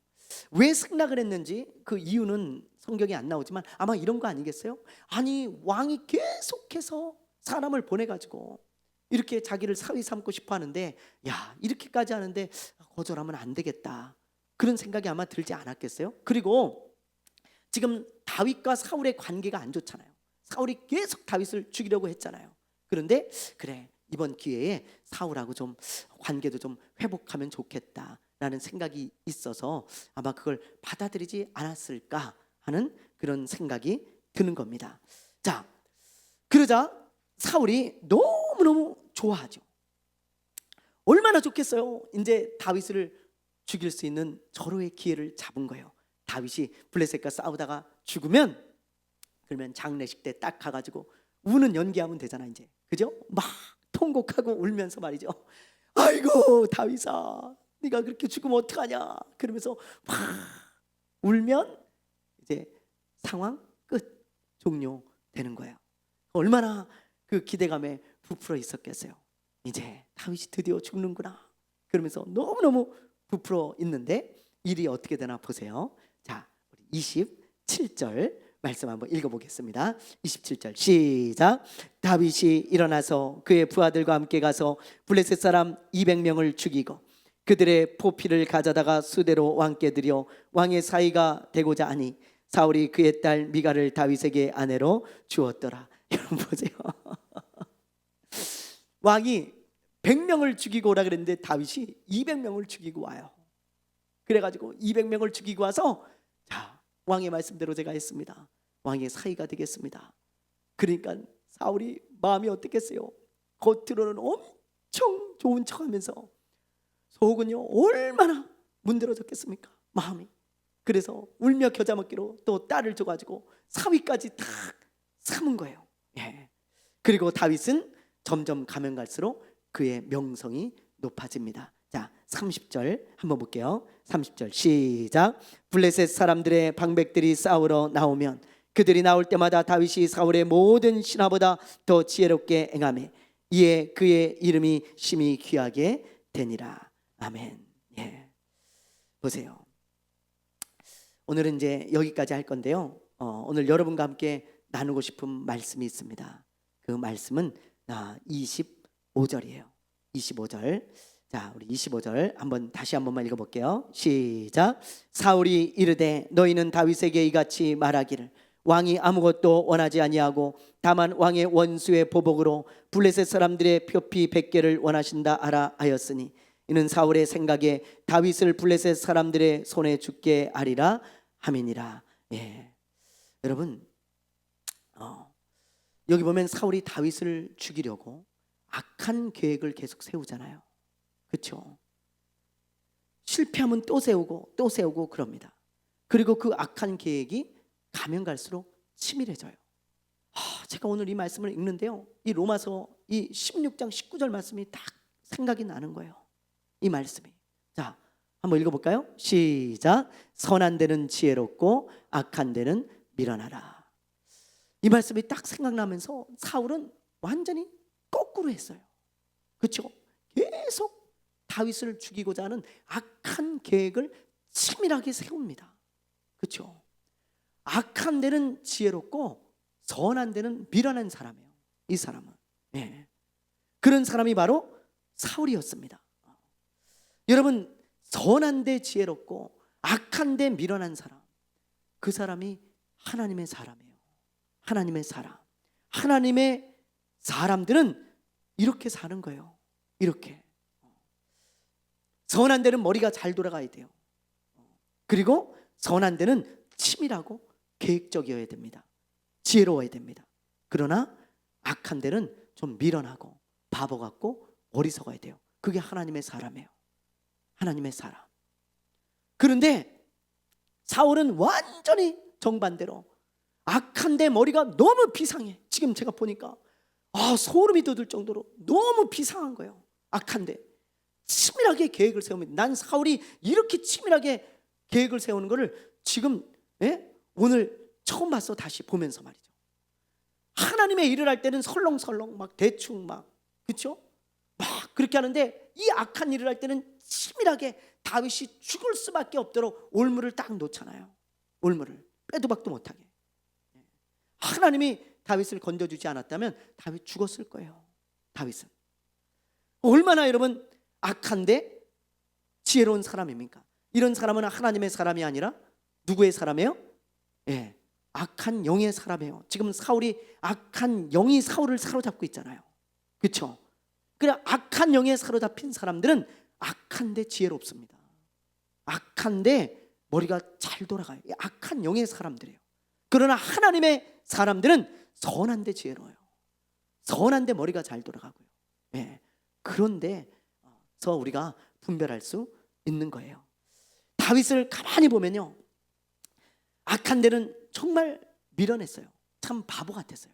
S1: 왜 승낙을 했는지 그 이유는 성경에 안 나오지만 아마 이런 거 아니겠어요? 아니 왕이 계속해서 사람을 보내가지고 이렇게 자기를 사위 삼고 싶어 하는데 이렇게까지 하는데 거절하면 안 되겠다. 그런 생각이 아마 들지 않았겠어요? 그리고 지금 다윗과 사울의 관계가 안 좋잖아요. 사울이 계속 다윗을 죽이려고 했잖아요. 그런데 그래 이번 기회에 사울하고 좀 관계도 좀 회복하면 좋겠다라는 생각이 있어서 아마 그걸 받아들이지 않았을까 하는 그런 생각이 드는 겁니다. 자, 그러자 사울이 너무너무 좋아하죠. 얼마나 좋겠어요. 이제 다윗을 죽일 수 있는 절호의 기회를 잡은 거예요. 다윗이 블레셋과 싸우다가 죽으면 그러면 장례식 때 딱 가가지고 우는 연기하면 되잖아 이제. 그죠? 막 통곡하고 울면서 말이죠. 아이고 다윗아 네가 그렇게 죽으면 어떡하냐 그러면서 막 울면 이제 상황 끝 종료되는 거예요. 얼마나 그 기대감에 부풀어 있었겠어요. 이제 다윗이 드디어 죽는구나 그러면서 너무너무 부풀어 있는데 일이 어떻게 되나 보세요. 자, 우리 27절 말씀 한번 읽어보겠습니다. 27절 시작. 다윗이 일어나서 그의 부하들과 함께 가서 블레셋 사람 200명을 죽이고 그들의 포피를 가져다가 수대로 왕께 드려 왕의 사위가 되고자 하니 사울이 그의 딸 미갈을 다윗에게 아내로 주었더라. 여러분 보세요. 왕이 100명을 죽이고 오라 그랬는데 다윗이 200명을 죽이고 와요. 그래가지고 200명을 죽이고 와서 자 왕의 말씀대로 제가 했습니다. 왕의 사위가 되겠습니다. 그러니까 사울이 마음이 어떻겠어요? 겉으로는 엄청 좋은 척하면서 속은요 얼마나 문드러졌겠습니까? 마음이. 그래서 울며 겨자 먹기로 또 딸을 줘가지고 사위까지 딱 삼은 거예요. 그리고 다윗은 점점 가면 갈수록 그의 명성이 높아집니다. 자, 30절 한번 볼게요. 30절 시작. 블레셋 사람들의 방백들이 싸우러 나오면 그들이 나올 때마다 다윗이 사울의 모든 신하보다 더 지혜롭게 행하매 이에 그의 이름이 심히 귀하게 되니라. 아멘. 보세요. 오늘은 이제 여기까지 할 건데요. 오늘 여러분과 함께 나누고 싶은 말씀이 있습니다. 그 말씀은 25절이에요. 25절. 자, 우리 25절 다시 한 번만 읽어볼게요. 시작. 사울이 이르되 너희는 다윗에게 이같이 말하기를 왕이 아무것도 원하지 아니하고 다만 왕의 원수의 보복으로 블레셋 사람들의 표피 100개를 원하신다 하라 하였으니 이는 사울의 생각에 다윗을 블레셋 사람들의 손에 죽게 하리라 함이니라. 예. 여러분, 여기 보면 사울이 다윗을 죽이려고 악한 계획을 계속 세우잖아요. 그렇죠? 실패하면 또 세우고 그럽니다. 그리고 그 악한 계획이 가면 갈수록 치밀해져요. 제가 오늘 이 말씀을 읽는데요, 이 로마서 이 16장 19절 말씀이 딱 생각이 나는 거예요. 이 말씀이. 자, 한번 읽어볼까요? 시작. 선한 데는 지혜롭고 악한 데는 미련하라. 이 말씀이 딱 생각나면서 사울은 완전히 거꾸로 했어요. 그렇죠? 계속 다윗을 죽이고자 하는 악한 계획을 치밀하게 세웁니다. 그렇죠? 악한 데는 지혜롭고 선한 데는 미련한 사람이에요. 이 사람은. 예. 그런 사람이 바로 사울이었습니다. 여러분, 선한 데 지혜롭고 악한 데 미련한 사람, 그 사람이 하나님의 사람이에요. 하나님의 사람. 하나님의 사람들은 이렇게 사는 거예요. 이렇게. 선한 데는 머리가 잘 돌아가야 돼요. 그리고 선한 데는 치밀하고 계획적이어야 됩니다. 지혜로워야 됩니다. 그러나 악한 데는 좀 미련하고 바보 같고 어리석어야 돼요. 그게 하나님의 사람이에요. 하나님의 사람. 그런데 사울은 완전히 정반대로 악한 데 머리가 너무 비상해. 지금 제가 보니까 소름이 돋을 정도로 너무 비상한 거예요. 악한 데 치밀하게 계획을 세우면, 난 사울이 이렇게 치밀하게 계획을 세우는 거를 지금 오늘 처음 봤어. 다시 보면서 말이죠. 하나님의 일을 할 때는 설렁설렁 막 대충 막, 그렇죠? 막 그렇게 하는데 이 악한 일을 할 때는 치밀하게 다윗이 죽을 수밖에 없도록 올무를 딱 놓잖아요. 올무를 빼도 박도 못하게. 하나님이 다윗을 건져주지 않았다면 다윗 죽었을 거예요. 다윗은 얼마나 여러분 악한데 지혜로운 사람입니까? 이런 사람은 하나님의 사람이 아니라 누구의 사람이에요? 악한 영의 사람이에요. 지금 사울이, 악한 영이 사울을 사로잡고 있잖아요. 그렇죠? 그래, 악한 영에 사로잡힌 사람들은 악한데 지혜롭습니다. 악한데 머리가 잘 돌아가요. 악한 영의 사람들이에요. 그러나 하나님의 사람들은 선한데 지혜로워요. 선한데 머리가 잘 돌아가고요. 그런데 우리가 분별할 수 있는 거예요. 다윗을 가만히 보면요, 악한 데는 정말 미련했어요. 참 바보 같았어요.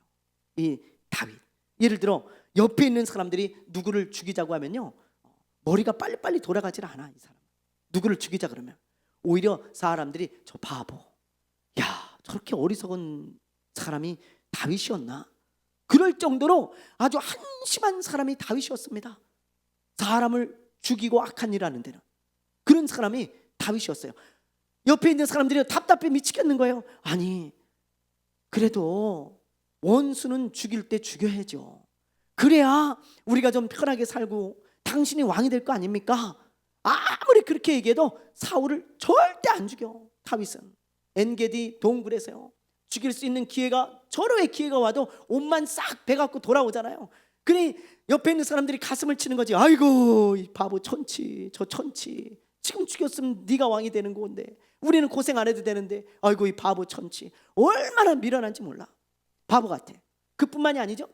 S1: 이 다윗. 예를 들어 옆에 있는 사람들이 누구를 죽이자고 하면요, 머리가 빨리빨리 돌아가질 않아. 이 사람 누구를 죽이자 그러면 오히려 사람들이 저 바보, 야 저렇게 어리석은 사람이 다윗이었나? 그럴 정도로 아주 한심한 사람이 다윗이었습니다. 사람을 죽이고 악한 일 하는 데는 그런 사람이 다윗이었어요. 옆에 있는 사람들이 답답해 미치겠는 거예요. 아니, 그래도 원수는 죽일 때 죽여야죠. 그래야 우리가 좀 편하게 살고 당신이 왕이 될 거 아닙니까? 아무리 그렇게 얘기해도 사울을 절대 안 죽여. 다윗은 엔게디 동굴에서요, 죽일 수 있는 기회가, 절호의 기회가 와도 옷만 싹 베갖고 돌아오잖아요. 그러니 옆에 있는 사람들이 가슴을 치는 거지. 아이고 이 바보 천치, 저 천치, 지금 죽였으면 네가 왕이 되는 건데 우리는 고생 안 해도 되는데, 아이고 이 바보 천치, 얼마나 미련한지 몰라. 바보 같아. 그뿐만이 아니죠.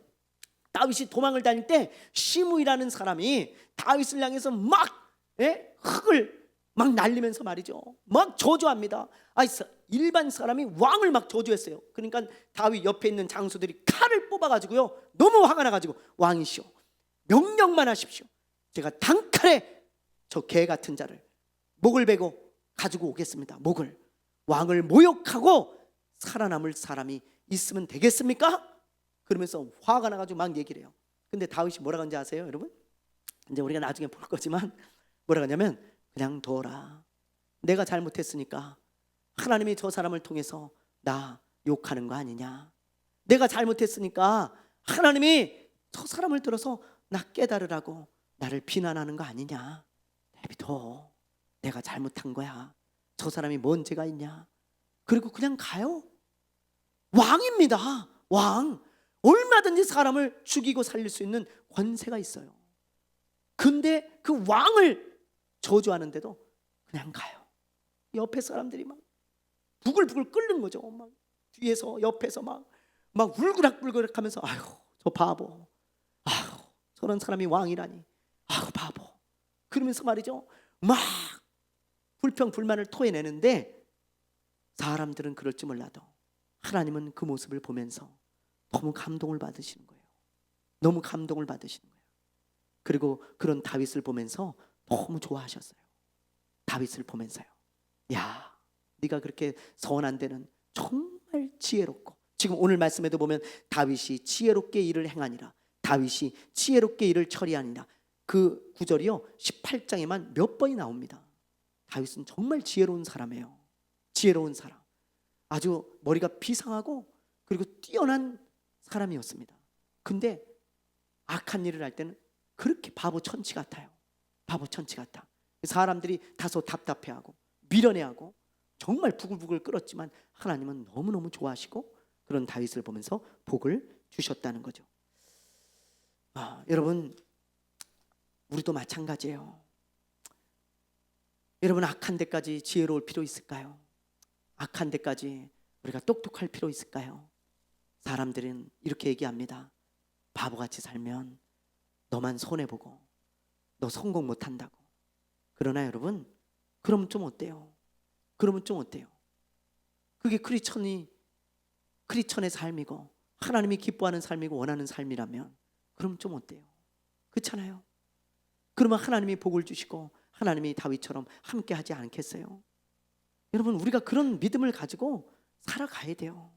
S1: 다윗이 도망을 다닐 때 시므이라는 사람이 다윗을 향해서 막 흙을 막 날리면서 말이죠, 막 저주합니다. 일반 사람이 왕을 막 저주했어요. 그러니까 다윗 옆에 있는 장수들이 칼을 뽑아가지고요, 너무 화가 나가지고, 왕이시오, 명령만 하십시오. 제가 단칼에 저 개 같은 자를 목을 베고 가지고 오겠습니다. 목을. 왕을 모욕하고 살아남을 사람이 있으면 되겠습니까? 그러면서 화가 나가지고 막 얘기를 해요. 근데 다윗이 뭐라고 하는지 아세요, 여러분? 이제 우리가 나중에 볼 거지만 뭐라고 하냐면, 그냥 둬라. 내가 잘못했으니까 하나님이 저 사람을 통해서 나 욕하는 거 아니냐. 내가 잘못했으니까 하나님이 저 사람을 들어서 나 깨달으라고 나를 비난하는 거 아니냐. 내비둬. 내가 잘못한 거야. 저 사람이 뭔 죄가 있냐. 그리고 그냥 가요. 왕입니다. 왕. 얼마든지 사람을 죽이고 살릴 수 있는 권세가 있어요. 근데 그 왕을 저주하는데도 그냥 가요. 옆에 사람들이 막 부글부글 끓는 거죠. 막 뒤에서 옆에서 막 울그락불그락 하면서 아유 저 바보, 아유 저런 사람이 왕이라니, 아유 바보, 그러면서 말이죠 막 불평불만을 토해내는데 사람들은 그럴지 몰라도 하나님은 그 모습을 보면서 너무 감동을 받으시는 거예요. 너무 감동을 받으시는 거예요. 그리고 그런 다윗을 보면서 너무 좋아하셨어요. 다윗을 보면서요. 야, 네가 그렇게 선한 데는 정말 지혜롭고, 지금 오늘 말씀에도 보면 다윗이 지혜롭게 일을 행하니라, 다윗이 지혜롭게 일을 처리하니라, 그 구절이요 18장에만 몇 번이 나옵니다. 다윗은 정말 지혜로운 사람이에요. 지혜로운 사람, 아주 머리가 비상하고 그리고 뛰어난 사람이었습니다. 근데 악한 일을 할 때는 그렇게 바보 천치 같아요. 바보 천치 같아. 사람들이 다소 답답해하고 미련해하고 정말 부글부글 끓었지만 하나님은 너무너무 좋아하시고 그런 다윗을 보면서 복을 주셨다는 거죠. 여러분, 우리도 마찬가지예요. 여러분, 악한 데까지 지혜로울 필요 있을까요? 악한 데까지 우리가 똑똑할 필요 있을까요? 사람들은 이렇게 얘기합니다. 바보같이 살면 너만 손해보고 너 성공 못한다고. 그러나 여러분, 그러면 좀 어때요? 그러면 좀 어때요? 그게 크리스천의 삶이고 하나님이 기뻐하는 삶이고 원하는 삶이라면 그럼 좀 어때요? 그렇잖아요. 그러면 하나님이 복을 주시고 하나님이 다윗처럼 함께 하지 않겠어요? 여러분, 우리가 그런 믿음을 가지고 살아가야 돼요.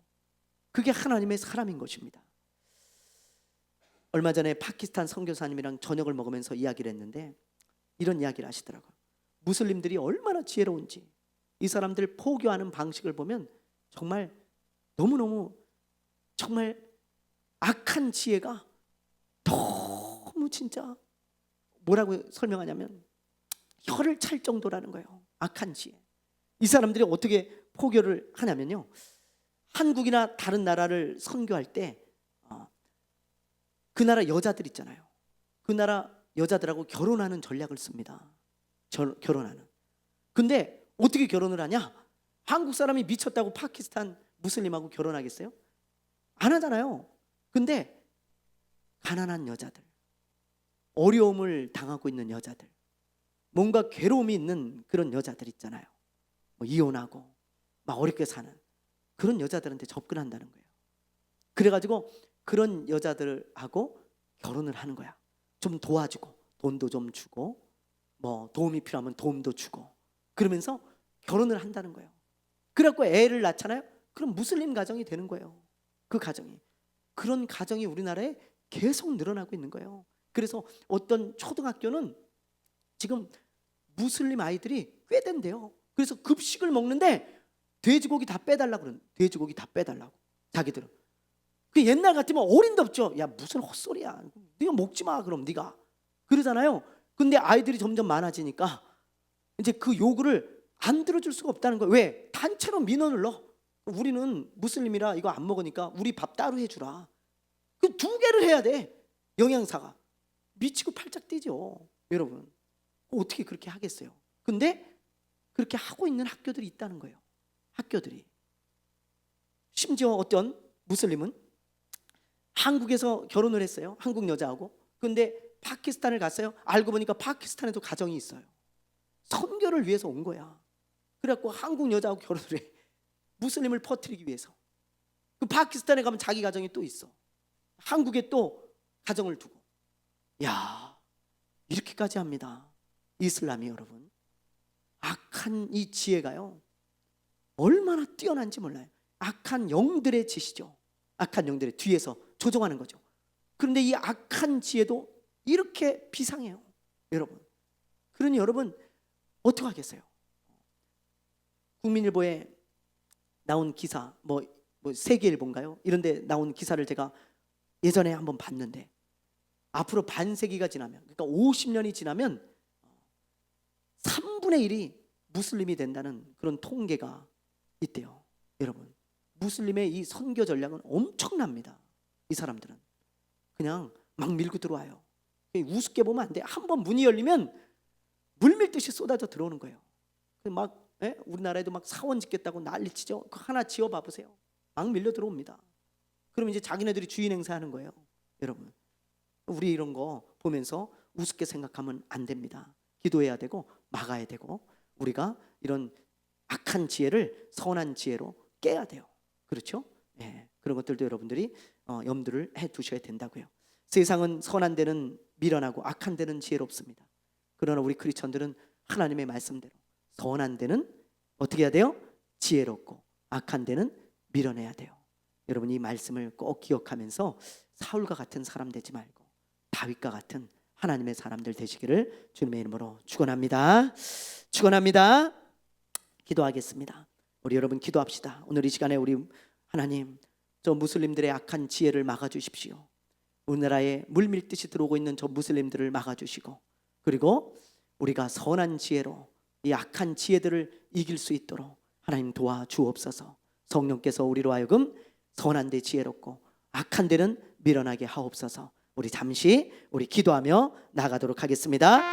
S1: 그게 하나님의 사람인 것입니다. 얼마 전에 파키스탄 선교사님이랑 저녁을 먹으면서 이야기를 했는데 이런 이야기를 하시더라고요. 무슬림들이 얼마나 지혜로운지, 이 사람들 포교하는 방식을 보면 정말 너무너무 정말 악한 지혜가 너무 진짜 뭐라고 설명하냐면 혀를 찰 정도라는 거예요. 악한 지혜. 이 사람들이 어떻게 포교를 하냐면요, 한국이나 다른 나라를 선교할 때 그 나라 여자들 있잖아요. 그 나라 여자들하고 결혼하는 전략을 씁니다. 결혼하는. 근데 어떻게 결혼을 하냐? 한국 사람이 미쳤다고 파키스탄 무슬림하고 결혼하겠어요? 안 하잖아요. 근데 가난한 여자들, 어려움을 당하고 있는 여자들, 뭔가 괴로움이 있는 그런 여자들 있잖아요. 뭐 이혼하고 막 어렵게 사는 그런 여자들한테 접근한다는 거예요. 그래가지고 그런 여자들하고 결혼을 하는 거야. 좀 도와주고 돈도 좀 주고 뭐 도움이 필요하면 도움도 주고 그러면서 결혼을 한다는 거예요. 그래갖고 애를 낳잖아요. 그럼 무슬림 가정이 되는 거예요. 그 가정이. 그런 가정이 우리나라에 계속 늘어나고 있는 거예요. 그래서 어떤 초등학교는 지금 무슬림 아이들이 꽤 된대요. 그래서 급식을 먹는데 돼지고기 다 빼달라고 그러는, 돼지고기 다 빼달라고 자기들은. 그 옛날 같으면 어린도 없죠. 야 무슨 헛소리야, 네가 먹지 마 그럼 네가 그러잖아요. 근데 아이들이 점점 많아지니까 이제 그 요구를 안 들어줄 수가 없다는 거예요. 왜? 단체로 민원을 넣어. 우리는 무슬림이라 이거 안 먹으니까 우리 밥 따로 해주라. 그 두 개를 해야 돼. 영양사가 미치고 팔짝 뛰죠. 여러분, 어떻게 그렇게 하겠어요? 근데 그렇게 하고 있는 학교들이 있다는 거예요. 학교들이. 심지어 어떤 무슬림은 한국에서 결혼을 했어요. 한국 여자하고. 근데 파키스탄을 갔어요. 알고 보니까 파키스탄에도 가정이 있어요. 선교를 위해서 온 거야. 그래갖고 한국 여자하고 결혼을 해. 무슬림을 퍼뜨리기 위해서. 그 파키스탄에 가면 자기 가정이 또 있어. 한국에 또 가정을 두고. 야, 이렇게까지 합니다. 이슬람이. 여러분, 악한 이 지혜가요 얼마나 뛰어난지 몰라요. 악한 영들의 짓이죠. 악한 영들의 뒤에서 조종하는 거죠. 그런데 이 악한 지혜도 이렇게 비상해요, 여러분. 그러니 여러분 어떻게 하겠어요? 국민일보에 나온 기사, 뭐 세계일보인가요? 이런 데 나온 기사를 제가 예전에 한번 봤는데 앞으로 반세기가 지나면, 그러니까 50년이 지나면 3분의 1이 무슬림이 된다는 그런 통계가 있대요. 여러분, 무슬림의 이 선교 전략은 엄청납니다. 이 사람들은 그냥 막 밀고 들어와요. 우습게 보면 안 돼. 한번 문이 열리면 물밀듯이 쏟아져 들어오는 거예요. 막 우리나라에도 막 사원 짓겠다고 난리치죠. 그 하나 지어봐 보세요. 막 밀려 들어옵니다. 그러면 이제 자기네들이 주인 행사하는 거예요. 여러분, 우리 이런 거 보면서 우습게 생각하면 안 됩니다. 기도해야 되고 막아야 되고, 우리가 이런 악한 지혜를 선한 지혜로 깨야 돼요. 그렇죠? 예, 그런 것들도 여러분들이 염두를 해 두셔야 된다고요. 세상은 선한 데는 미련하고 악한 데는 지혜롭습니다. 그러나 우리 크리스천들은 하나님의 말씀대로 선한 데는 어떻게 해야 돼요? 지혜롭고 악한 데는 밀어내야 돼요. 여러분, 이 말씀을 꼭 기억하면서 사울과 같은 사람 되지 말고 다윗과 같은 하나님의 사람들 되시기를 주님의 이름으로 축원합니다. 축원합니다. 기도하겠습니다. 우리 여러분 기도합시다. 오늘 이 시간에 우리 하나님, 저 무슬림들의 악한 지혜를 막아주십시오. 우리나라에 물밀듯이 들어오고 있는 저 무슬림들을 막아주시고, 그리고 우리가 선한 지혜로 이 악한 지혜들을 이길 수 있도록 하나님 도와주옵소서. 성령께서 우리로 하여금 선한 데 지혜롭고 악한 데는 밀어나게 하옵소서. 우리 잠시 기도하며 나가도록 하겠습니다.